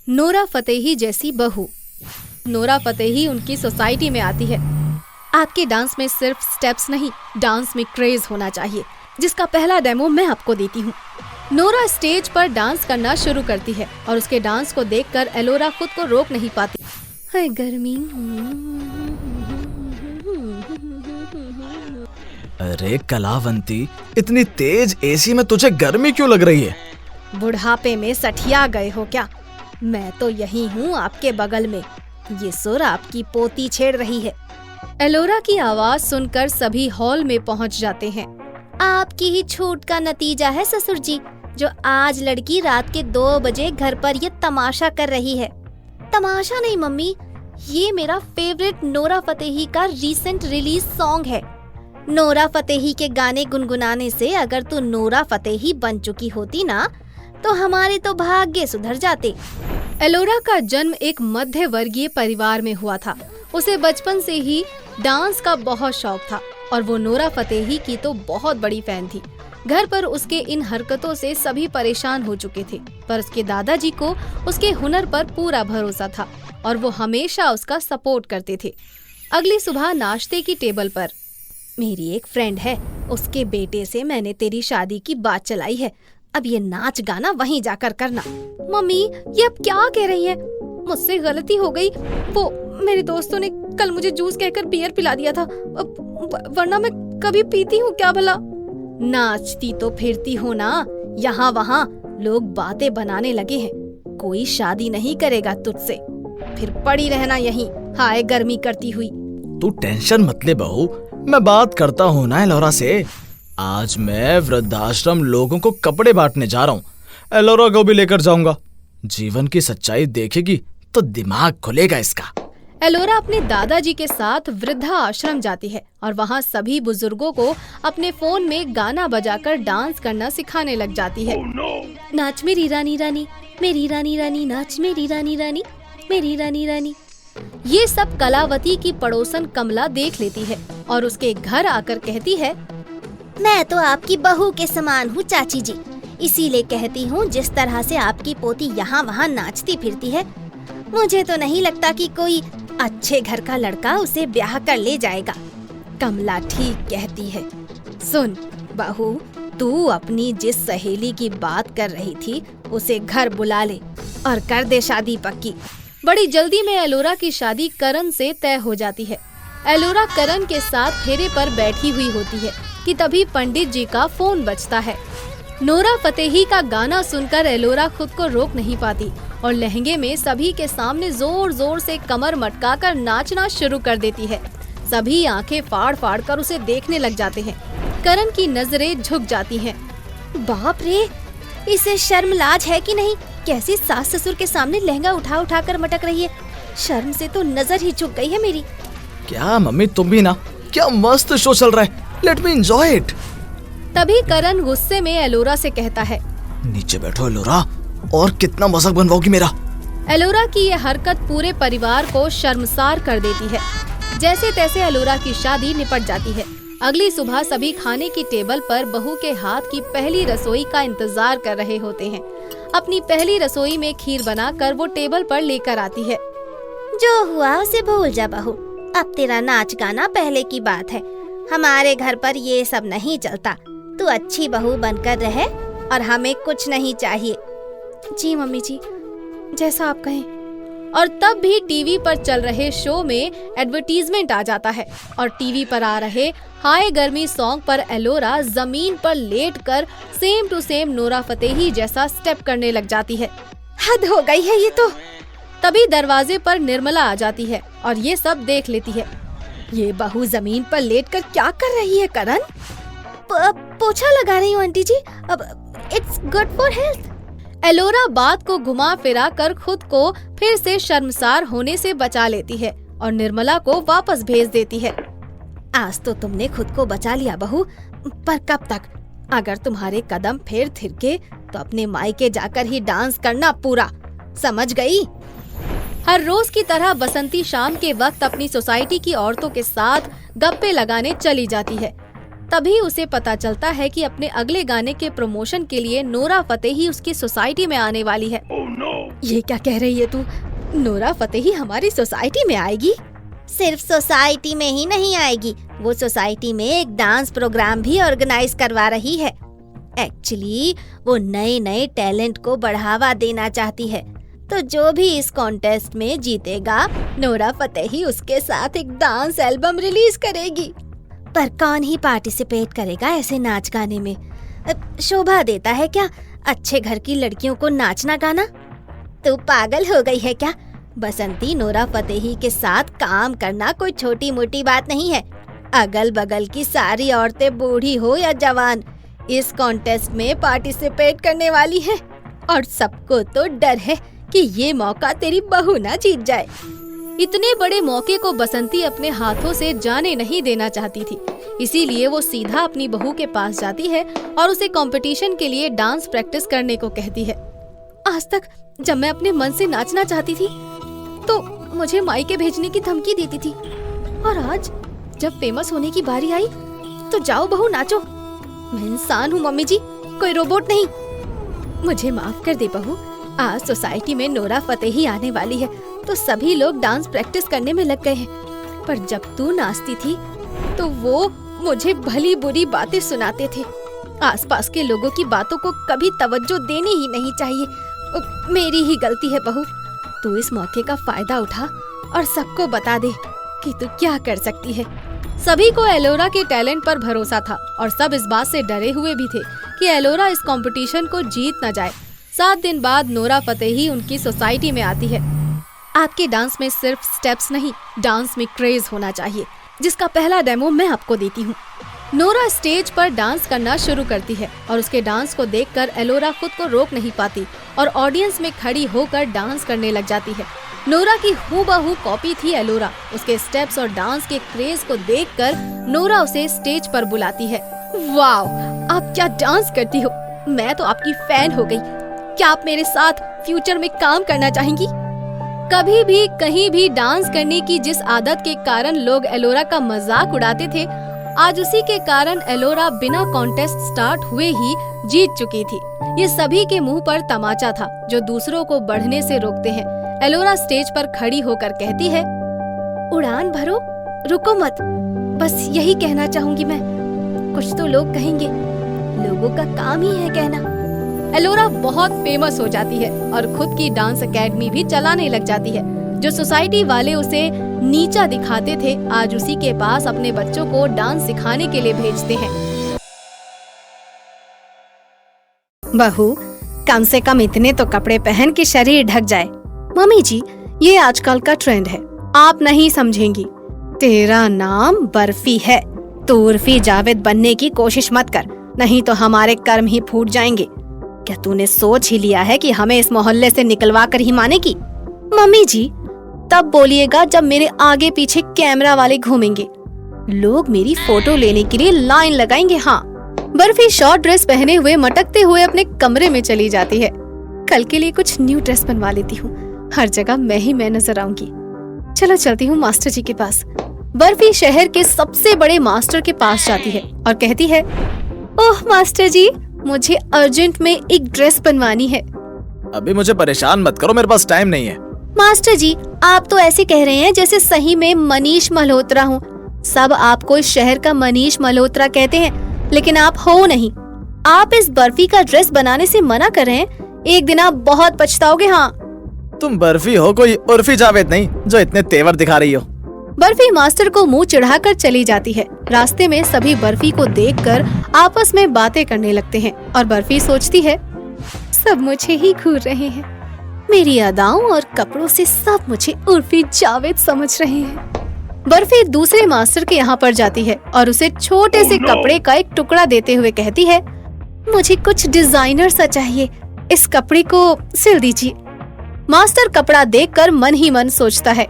Nora Fatehi जैसी बहू। Nora Fatehi उनकी सोसाइटी में आती है। आपके डांस में सिर्फ स्टेप्स नहीं, डांस में क्रेज होना चाहिए, जिसका पहला डेमो मैं आपको देती हूँ। नोरा स्टेज पर डांस करना शुरू करती है और उसके डांस को देखकर एलोरा खुद को रोक नहीं पाती। हाय गर्मी। अरे कलावंती, इतनी तेज एसी में तुझे गर्मी क्यों लग रही है? बुढ़ापे में सठिया गए हो क्या? मैं तो यही हूँ आपके बगल में। ये सुर आपकी पोती छेड़ रही है। एलोरा की आवाज सुनकर सभी हॉल में पहुँच जाते हैं। आपकी ही छूट का नतीजा है ससुर जी, जो आज लड़की रात के 2 बजे घर पर ये तमाशा कर रही है। तमाशा नहीं मम्मी, ये मेरा फेवरेट नोरा फतेही का रीसेंट रिलीज सॉन्ग है। नोरा फतेही के गाने गुनगुनाने से अगर तू नोरा फतेही बन चुकी होती ना, तो हमारे तो भाग्य सुधर जाते। एलोरा का जन्म एक मध्य वर्गीय परिवार में हुआ था। उसे बचपन से ही डांस का बहुत शौक था और वो नोरा फतेही की तो बहुत बड़ी फैन थी। घर पर उसके इन हरकतों से सभी परेशान हो चुके थे, पर उसके दादाजी को उसके हुनर पर पूरा भरोसा था और वो हमेशा उसका सपोर्ट करते थे। अगली सुबह नाश्ते की टेबल पर, मेरी एक फ्रेंड है, उसके बेटे से मैंने तेरी शादी की बात चलाई है। अब ये नाच गाना वहीं जाकर करना। मम्मी, ये अब क्या कह रही है? मुझसे गलती हो गई। वो मेरे दोस्तों ने कल मुझे जूस कहकर बियर पिला दिया था, वरना मैं कभी पीती हूँ क्या भला? नाचती तो फिरती हो ना, यहाँ वहाँ लोग बातें बनाने लगे हैं। कोई शादी नहीं करेगा तुझसे, फिर पड़ी रहना यहीं हाय गर्मी करती हुई। तू टेंशन मत ले बहू, मैं बात करता हूँ ना एलोरा से। आज मैं वृद्धाश्रम लोगों को कपड़े बांटने जा रहा हूँ। एलोरा को भी लेकर जाऊंगा। जीवन की सच्चाई देखेगी तो दिमाग खुलेगा इसका। एलोरा अपने दादाजी के साथ वृद्धा आश्रम जाती है और वहाँ सभी बुजुर्गों को अपने फोन में गाना बजाकर डांस करना सिखाने लग जाती है। नाच मेरी रानी रानी, मेरी रानी रानी, नाच मेरी रानी रानी, मेरी रानी रानी। ये सब कलावती की पड़ोसन कमला देख लेती है और उसके घर आकर कहती है, मैं तो आपकी बहू के समान हूँ चाची जी, इसीलिए कहती हूँ जिस तरह से आपकी पोती यहाँ वहाँ नाचती फिरती है, मुझे तो नहीं लगता कि कोई अच्छे घर का लड़का उसे ब्याह कर ले जाएगा। कमला ठीक कहती है। सुन बहू, तू अपनी जिस सहेली की बात कर रही थी उसे घर बुला ले और कर दे शादी पक्की। बड़ी जल्दी में एलोरा की शादी करण से तय हो जाती है। एलोरा करण के साथ फेरे पर बैठी हुई होती है कि तभी पंडित जी का फोन बजता है। नोरा फतेही का गाना सुनकर एलोरा खुद को रोक नहीं पाती और लहंगे में सभी के सामने जोर जोर से कमर मटकाकर नाचना शुरू कर देती है। सभी आंखें फाड़ फाड़ कर उसे देखने लग जाते हैं। करण की नजरें झुक जाती हैं। बाप रे, इसे शर्म लाज है कि नहीं? कैसी सास ससुर के सामने लहंगा उठा उठा कर मटक रही है। शर्म से तो नजर ही झुक गई है मेरी। क्या मम्मी, तुम भी ना, क्या मस्त शो चल रहा है, लेट मी एंजॉय इट। तभी करण गुस्से में एलोरा से कहता है, नीचे बैठो एलोरा, और कितना मजाक बनवाओगी मेरा। एलोरा की ये हरकत पूरे परिवार को शर्मसार कर देती है। जैसे तैसे एलोरा की शादी निपट जाती है। अगली सुबह सभी खाने की टेबल पर बहू के हाथ की पहली रसोई का इंतजार कर रहे होते हैं। अपनी पहली रसोई में खीर बनाकर वो टेबल पर लेकर आती है। जो हुआ उसे भूल जा बहू, अब तेरा नाच गाना पहले की बात है। हमारे घर पर ये सब नहीं चलता। तू अच्छी बहू बनकर रहे और हमें कुछ नहीं चाहिए। जी मम्मी जी, जैसा आप कहें। और तब भी टीवी पर चल रहे शो में एडवर्टीजमेंट आ जाता है और टीवी पर आ रहे हाय गर्मी सॉन्ग पर एलोरा जमीन पर लेटकर same to same Nora Fatehi जैसा स्टेप करने लग जाती है। हद हो गई है ये तो। तभी दरवाजे पर निर्मला आ जाती है और ये सब देख लेती है। ये बहू जमीन पर लेटकर क्या कर रही है करण? पोछा लगा रही हूँ आंटी जी, अब it's good for health. Ellora बात को घुमा फिरा कर खुद को फिर से शर्मसार होने से बचा लेती है और निर्मला को वापस भेज देती है। आज तो तुमने खुद को बचा लिया बहू, पर कब तक? अगर तुम्हारे कदम फिर थिरके तो अपने मायके जाकर ही डांस करना पूरा, समझ गई? हर रोज की तरह बसंती शाम के वक्त अपनी सोसाइटी की औरतों के साथ गप्पे लगाने चली जाती है। तभी उसे पता चलता है कि अपने अगले गाने के प्रमोशन के लिए नोरा फतेही उसकी सोसाइटी में आने वाली है। ये क्या कह रही है तू? नोरा फतेही हमारी सोसाइटी में आएगी? सिर्फ सोसाइटी में ही नहीं आएगी, वो सोसाइटी में एक डांस प्रोग्राम भी ऑर्गेनाइज करवा रही है। एक्चुअली वो नए नए टैलेंट को बढ़ावा देना चाहती है, तो जो भी इस कॉन्टेस्ट में जीतेगा, नोरा फतेही उसके साथ एक डांस एल्बम रिलीज करेगी। पर कौन ही पार्टिसिपेट करेगा ऐसे नाच गाने में? शोभा देता है क्या अच्छे घर की लड़कियों को नाचना गाना? तू पागल हो गई है क्या? बसंती, नोरा फतेही के साथ काम करना कोई छोटी मोटी बात नहीं है। अगल बगल की सारी औरतें, बूढ़ी हो या जवान, इस कॉन्टेस्ट में पार्टिसिपेट करने वाली है, और सबको तो डर है कि ये मौका तेरी बहू ना जीत जाए। इतने बड़े मौके को बसंती अपने हाथों से जाने नहीं देना चाहती थी, इसीलिए वो सीधा अपनी बहू के पास जाती है और उसे कंपटीशन के लिए डांस प्रैक्टिस करने को कहती है। आज तक जब मैं अपने मन से नाचना चाहती थी तो मुझे मायके भेजने की धमकी देती थी, और आज जब फेमस होने की बारी आई तो जाओ बहू नाचो। मैं इंसान हूँ मम्मी जी, कोई रोबोट नहीं। मुझे माफ कर दे बहू, आज सोसाइटी में नोरा फतेही आने वाली है तो सभी लोग डांस प्रैक्टिस करने में लग गए हैं, पर जब तू नाचती थी तो वो मुझे भली बुरी बातें सुनाते थे। आसपास के लोगों की बातों को कभी तवज्जो देनी ही नहीं चाहिए। मेरी ही गलती है बहू, तू इस मौके का फायदा उठा और सबको बता दे कि तू क्या कर सकती है। सभी को एलोरा के टैलेंट पर भरोसा था और सब इस बात से डरे हुए भी थे कि एलोरा इस कंपटीशन को जीत न जाए। 7 दिन बाद नोरा फतेही उनकी सोसाइटी में आती है। आपके डांस में सिर्फ स्टेप्स नहीं, डांस में क्रेज होना चाहिए, जिसका पहला डेमो मैं आपको देती हूँ। नोरा स्टेज पर डांस करना शुरू करती है और उसके डांस को देखकर एलोरा खुद को रोक नहीं पाती और ऑडियंस में खड़ी होकर डांस करने लग जाती है। नोरा की हूबहू कॉपी थी एलोरा। उसके स्टेप्स और डांस के क्रेज को देखकर नोरा उसे स्टेज पर बुलाती है। वाओ, आप क्या डांस करती हो, मैं तो आपकी फैन हो गई। क्या आप मेरे साथ फ्यूचर में काम करना चाहेंगी? कभी भी कहीं भी डांस करने की जिस आदत के कारण लोग एलोरा का मजाक उड़ाते थे, आज उसी के कारण एलोरा बिना कॉन्टेस्ट स्टार्ट हुए ही जीत चुकी थी। ये सभी के मुंह पर तमाचा था जो दूसरों को बढ़ने से रोकते हैं। एलोरा स्टेज पर खड़ी होकर कहती है, उड़ान भरो, रुको मत, बस यही कहना चाहूंगी मैं। कुछ तो लोग कहेंगे, लोगों का काम ही है कहना। एलोरा बहुत फेमस हो जाती है और खुद की डांस एकेडमी भी चलाने लग जाती है। जो सोसाइटी वाले उसे नीचा दिखाते थे, आज उसी के पास अपने बच्चों को डांस सिखाने के लिए भेजते हैं। बहू, कम से कम इतने तो कपड़े पहन के शरीर ढक जाए। मम्मी जी, ये आजकल का ट्रेंड है, आप नहीं समझेंगी। तेरा नाम बर्फी है, तू उर्फी जावेद बनने की कोशिश मत कर, नहीं तो हमारे कर्म ही फूट जाएंगे। क्या तूने सोच ही लिया है कि हमें इस मोहल्ले से निकलवा कर ही मानेगी? मम्मी जी, तब बोलिएगा जब मेरे आगे पीछे कैमरा वाले घूमेंगे। लोग मेरी फोटो लेने के लिए लाइन लगाएंगे। हाँ। बर्फी शॉर्ट ड्रेस पहने हुए मटकते हुए अपने कमरे में चली जाती है। कल के लिए कुछ न्यू ड्रेस बनवा लेती हूँ, हर जगह मैं नजर आऊंगी। चलो चलती हूँ मास्टर जी के पास। बर्फी शहर के सबसे बड़े मास्टर के पास जाती है और कहती है, ओह मास्टर जी, मुझे अर्जेंट में एक ड्रेस बनवानी है। अभी मुझे परेशान मत करो, मेरे पास टाइम नहीं है। मास्टर जी, आप तो ऐसे कह रहे हैं जैसे सही में मनीष मल्होत्रा हूँ। सब आपको इस शहर का मनीष मल्होत्रा कहते हैं, लेकिन आप हो नहीं। आप इस बर्फी का ड्रेस बनाने से मना कर रहे हैं, एक दिन आप बहुत पछताओगे। हाँ। तुम बर्फी हो, कोई उर्फी जावेद नहीं जो इतने तेवर दिखा रही हो। बर्फी मास्टर को मुंह चिढ़ाकर चली जाती है। रास्ते में सभी बर्फी को देखकर आपस में बातें करने लगते हैं और बर्फी सोचती है, सब मुझे ही घूर रहे हैं। मेरी अदाओं और कपड़ों से सब मुझे उर्फी जावेद समझ रहे हैं। बर्फी दूसरे मास्टर के यहाँ पर जाती है और उसे छोटे से कपड़े का एक टुकड़ा देते हुए कहती है, मुझे कुछ डिजाइनर सा चाहिए, इस कपड़े को सिल दीजिए। मास्टर कपड़ा देखकर मन ही मन सोचता है,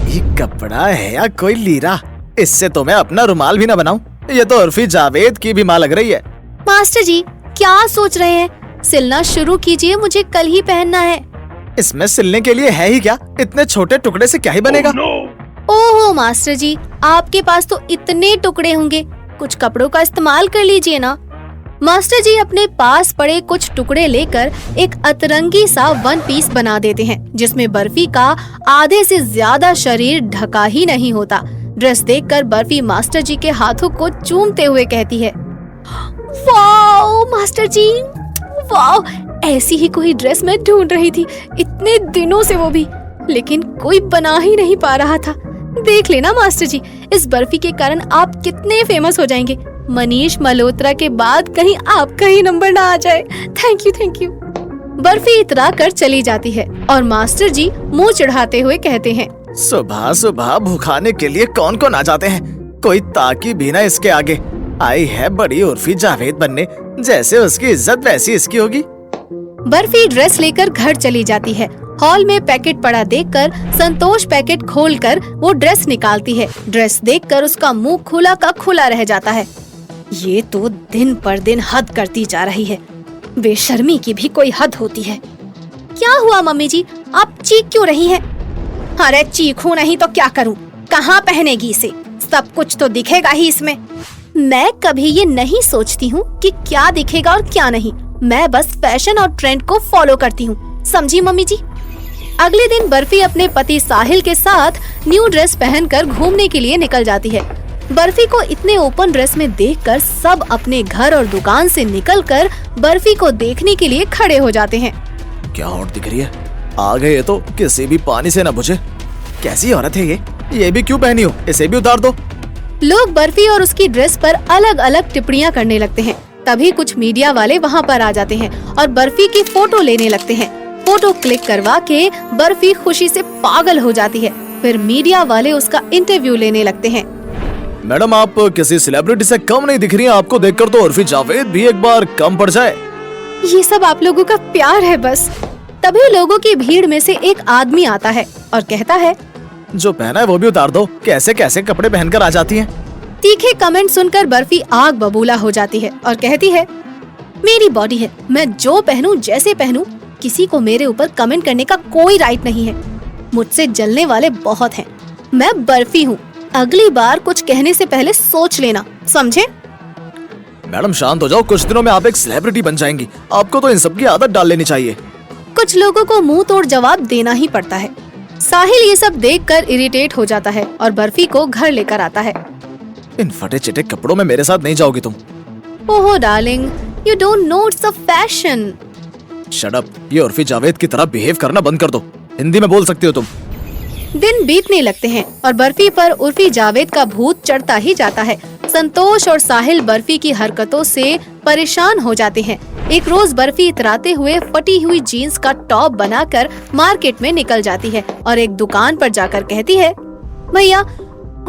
ये कपड़ा है या कोई लीरा, इससे तो मैं अपना रुमाल भी ना बनाऊं। ये तो उर्फी जावेद की भी माँ लग रही है। मास्टर जी, क्या सोच रहे हैं? सिलना शुरू कीजिए, मुझे कल ही पहनना है। इसमें सिलने के लिए है ही क्या? इतने छोटे टुकड़े से क्या ही बनेगा? ओहो मास्टर जी, आपके पास तो इतने टुकड़े होंगे, कुछ कपड़ों का इस्तेमाल कर लीजिए ना। मास्टर जी अपने पास पड़े कुछ टुकड़े लेकर एक अतरंगी सा वन पीस बना देते हैं, जिसमें बर्फी का आधे से ज्यादा शरीर ढका ही नहीं होता। ड्रेस देखकर बर्फी मास्टर जी के हाथों को चूमते हुए कहती है, वाओ मास्टर जी, वाओ, ऐसी ही कोई ड्रेस मैं ढूंढ रही थी इतने दिनों से, वो भी, लेकिन कोई बना ही नहीं पा रहा था। देख लेना मास्टर जी, इस बर्फी के कारण आप कितने फेमस हो जाएंगे। मनीष मल्होत्रा के बाद कहीं आपका ही नंबर ना आ जाए। Thank you, thank you. Barfi इतरा कर चली जाती है और मास्टर जी मुंह चढ़ाते हुए कहते हैं, सुबह सुबह भूखाने के लिए कौन कौन आ जाते हैं, कोई ताकी भी ना इसके आगे। आई है बड़ी उर्फी जावेद बनने, जैसे उसकी इज्जत वैसी इसकी होगी। बर्फी ड्रेस लेकर घर चली जाती है। हॉल में पैकेट पड़ा देखकर संतोष पैकेट खोलकर वो ड्रेस निकालती है। ड्रेस देखकर उसका मुंह खुला का खुला रह जाता है। ये तो दिन पर दिन हद करती जा रही है, बेशर्मी की भी कोई हद होती है। क्या हुआ मम्मी जी, आप चीख क्यों रही हैं? अरे चीखूं नहीं तो क्या करूं, कहाँ पहनेगी इसे, सब कुछ तो दिखेगा ही इसमें। मैं कभी ये नहीं सोचती हूँ कि क्या दिखेगा और क्या नहीं, मैं बस फैशन और ट्रेंड को फॉलो करती हूँ, समझी मम्मी जी। अगले दिन बर्फी अपने पति साहिल के साथ न्यू ड्रेस पहनकर घूमने के लिए निकल जाती है। बर्फी को इतने ओपन ड्रेस में देखकर सब अपने घर और दुकान से निकलकर बर्फी को देखने के लिए खड़े हो जाते हैं। क्या हॉट दिख रही है, आ गए तो किसी भी पानी से न बुझे। कैसी औरत है ये भी क्यों पहनी हो, इसे भी उतार दो। लोग बर्फी और उसकी ड्रेस पर अलग अलग टिप्पणियां करने लगते हैं। तभी कुछ मीडिया वाले वहां पर आ जाते हैं और बर्फी की फोटो लेने लगते हैं। फोटो क्लिक करवा के बर्फी खुशी से पागल हो जाती है। फिर मीडिया वाले उसका इंटरव्यू लेने लगते हैं। मैडम, आप किसी सेलिब्रिटी से कम नहीं दिख रही हैं, आपको देखकर तो उर्फी जावेद भी एक बार कम पड़ जाए। ये सब आप लोगों का प्यार है बस। तभी लोगों की भीड़ में से एक आदमी आता है और कहता है, जो पहना है वो भी उतार दो, कैसे कैसे कपड़े पहनकर आ जाती हैं। तीखे कमेंट सुनकर बर्फी आग बबूला हो जाती है और कहती है, मेरी बॉडी है, मैं जो पहनूं जैसे पहनूं, किसी को मेरे ऊपर कमेंट करने का कोई राइट नहीं है। मुझसे जलने वाले बहुत हैं। मैं बर्फी हूँ, अगली बार कुछ कहने से पहले सोच लेना, समझे? मैडम शांत हो जाओ, कुछ दिनों में आप एक सेलिब्रिटी बन जाएंगी, आपको तो इन सब की आदत डाल लेनी चाहिए। कुछ लोगों को मुंह तोड़ जवाब देना ही पड़ता है। साहिल ये सब देखकर इरिटेट हो जाता है और बर्फी को घर लेकर आता है। इन फटे चिटे कपड़ों में मेरे साथ नहीं जाओगी तुम। ओहो darling, you don't know it's a fashion. Shut up, ये उर्फी जावेद की तरह बिहेव करना बंद कर दो, हिंदी में बोल सकती हो तुम। दिन बीतने लगते हैं और बर्फी पर उर्फी जावेद का भूत चढ़ता ही जाता है। संतोष और साहिल बर्फी की हरकतों से परेशान हो जाते हैं। एक रोज बर्फी इतराते हुए फटी हुई जीन्स का टॉप बनाकर मार्केट में निकल जाती है और एक दुकान पर जाकर कहती है, भैया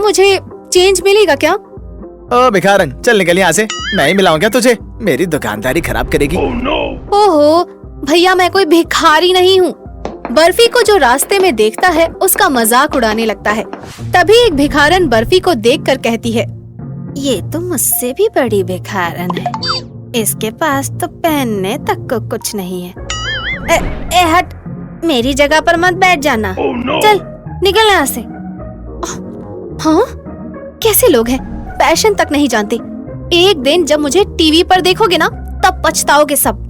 मुझे चेंज मिलेगा क्या? ओ भिखारन, चल निकल यहाँ से, मैं ही मिलाऊं क्या तुझे, मेरी दुकानदारी खराब करेगी। ओहो भैया, मैं कोई भिखारी नहीं हूँ। बर्फी को जो रास्ते में देखता है उसका मजाक उड़ाने लगता है। तभी एक भिखारन बर्फी को देखकर कहती है, ये तो मुझसे भी बड़ी भिखारन है, इसके पास तो पहनने तक को कुछ नहीं है। ए हट, मेरी जगह पर मत बैठ जाना। चल निकल यहाँ से। हाँ, कैसे लोग हैं, फैशन तक नहीं जानते। एक दिन जब मुझे टीवी पर देखोगे ना, तब पछताओगे सब।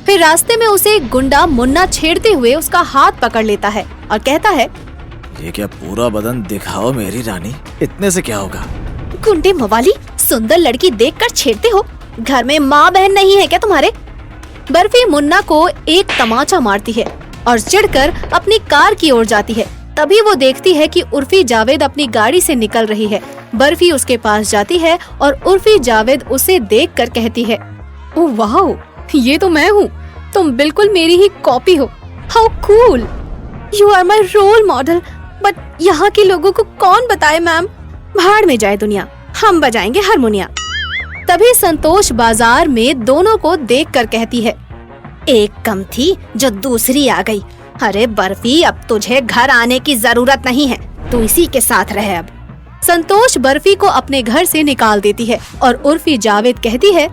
फिर रास्ते में उसे एक गुंडा मुन्ना छेड़ते हुए उसका हाथ पकड़ लेता है और कहता है, ये क्या पूरा बदन दिखाओ मेरी रानी, इतने से क्या होगा? गुंडे मवाली, सुंदर लड़की देखकर छेड़ते हो, घर में माँ बहन नहीं है क्या तुम्हारे? बर्फी मुन्ना को एक तमाचा मारती है और चिढ़कर अपनी कार की ओर जाती है। तभी वो देखती है कि उर्फी जावेद अपनी गाड़ी से निकल रही है। बर्फी उसके पास जाती है और उर्फी जावेद उसे देखकर कहती है, ओह वाह, ये तो मैं हूँ, तुम बिल्कुल मेरी ही कॉपी हो। How cool, you are my role model. But यहाँ के लोगों को कौन बताए मैम? भाड़ में जाए दुनिया, हम बजाएंगे हारमोनिया। तभी संतोष बाजार में दोनों को देखकर कहती है, एक कम थी जो दूसरी आ गई। अरे बर्फी, अब तुझे घर आने की जरूरत नहीं है, तू इसी के साथ रहे अब। संतोष बर्फी को अपने घर से निकाल देती है और उर्फी जावेद कहती है,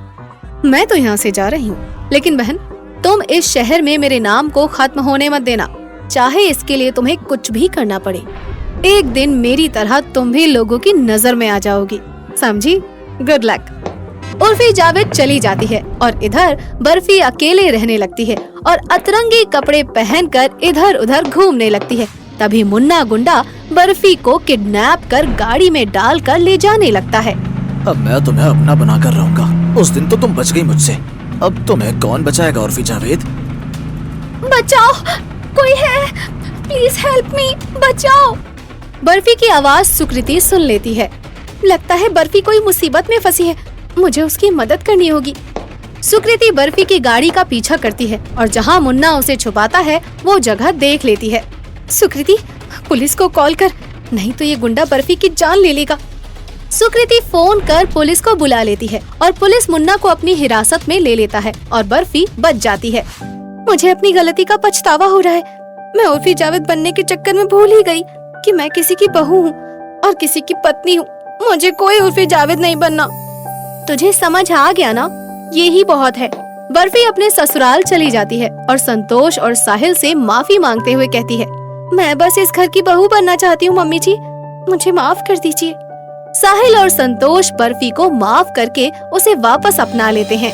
मैं तो यहाँ से जा रही हूँ, लेकिन बहन तुम इस शहर में मेरे नाम को खत्म होने मत देना, चाहे इसके लिए तुम्हें कुछ भी करना पड़े। एक दिन मेरी तरह तुम भी लोगों की नजर में आ जाओगी, समझी? Good luck. उर्फी जावेद चली जाती है और इधर बर्फी अकेले रहने लगती है और अतरंगी कपड़े पहनकर इधर उधर घूमने लगती है। तभी मुन्ना गुंडा बर्फी को किडनैप कर गाड़ी में डालकर ले जाने लगता है। अब मैं तुम्हें अपना बनाकर रहूंगा। उस दिन तो तुम बच गई मुझसे, अब तुम्हें कौन बचाएगा उर्फी जावेद? बचाओ, कोई है, प्लीज हेल्प मी, बचाओ। बर्फी की आवाज सुकृति सुन लेती है। लगता है बर्फी कोई मुसीबत में फंसी है, मुझे उसकी मदद करनी होगी। सुकृति बर्फी की गाड़ी का पीछा करती है और जहाँ मुन्ना उसे छुपाता है वो जगह देख लेती है। सुकृति, पुलिस को कॉल कर, नहीं तो ये गुंडा बर्फी की जान ले लेगा। सुकृति फोन कर पुलिस को बुला लेती है और पुलिस मुन्ना को अपनी हिरासत में ले लेता है और बर्फी बच जाती है। मुझे अपनी गलती का पछतावा हो रहा है। मैं उर्फी जावेद बनने के चक्कर में भूल ही गई कि मैं किसी की बहू हूँ और किसी की पत्नी हूँ। मुझे कोई उर्फी जावेद नहीं बनना। तुझे समझ आ गया ना? यही बहुत है। बर्फी अपने ससुराल चली जाती है और संतोष और साहिल से माफी मांगते हुए कहती है, मैं बस इस घर की बहू बनना चाहती हूँ मम्मी जी, मुझे माफ कर दीजिए। साहिल और संतोष बर्फी को माफ करके उसे वापस अपना लेते हैं।